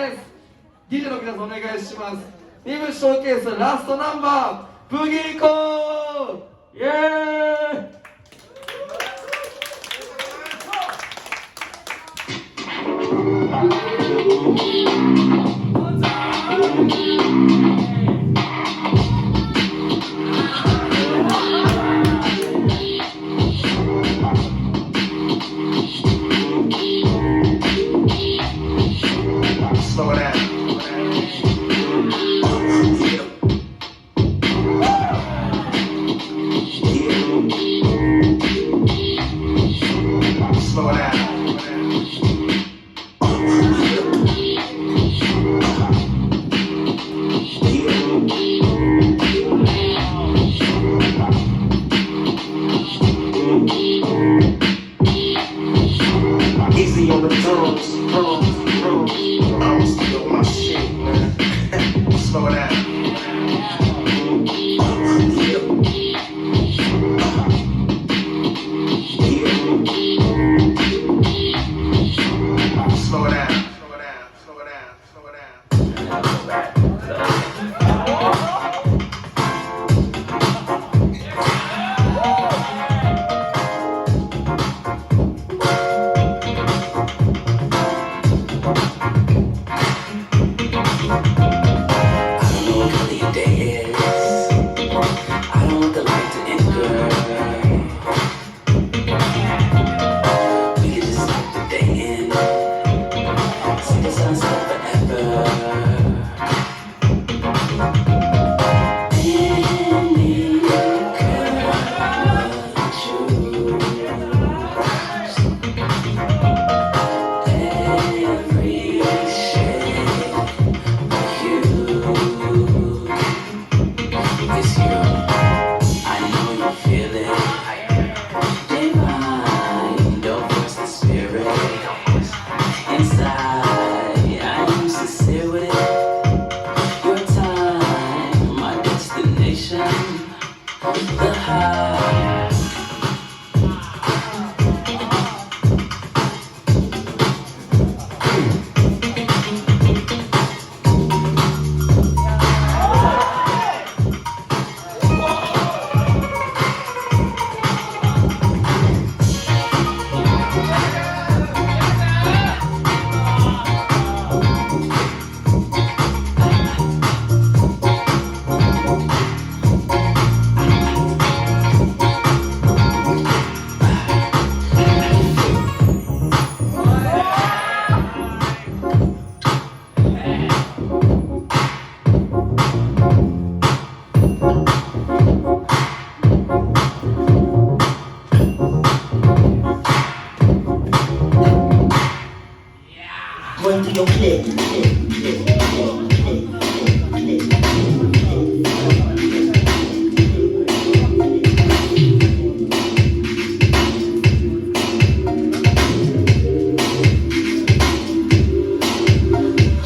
です。 DJ の皆さんお願いします。2部ショーケースラストナンバー、ブギーコー。イエーイ。Slow it down. Slow it down. Easy on the drums. I'm still my shit, man. Slow it down. Slow it down. Run through your clip.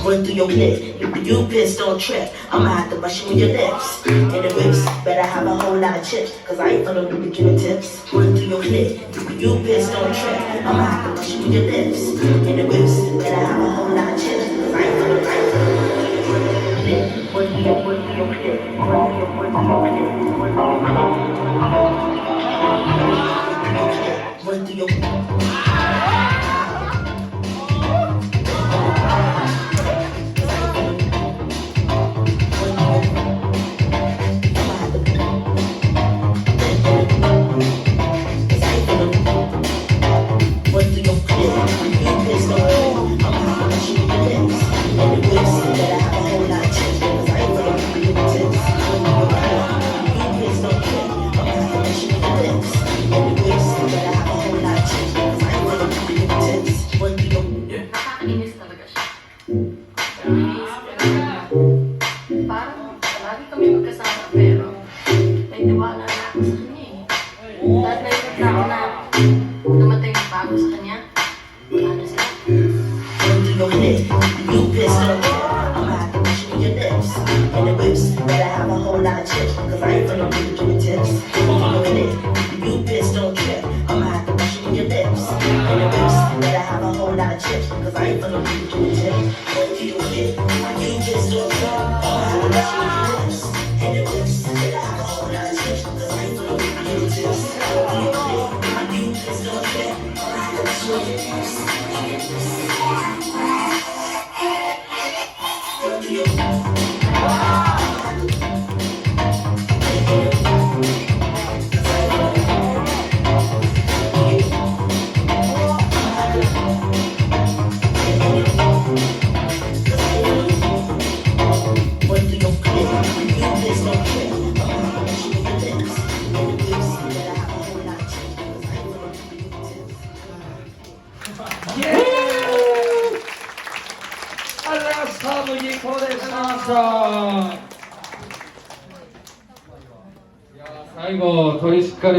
Run through your clip. You pissed on trip. I'ma have to brush you with your lips. And the whips, better have a whole lot of chips. Cause I ain't gonna be giving tips. Run through your clip. You pissed on trip. I'ma have to brush you with your lips. And the whips, better have a whole lot of chips. Cause I ain't gonna be run through your clip. Run through your chips, cause I ain't gonna be doing tips. And the whips, better have a whole lot of chips, cause I ain't gonna give you tips. You pissed off that, alright, I'm sure your tips. Bougie Coughでした。いや最後鳥しっかり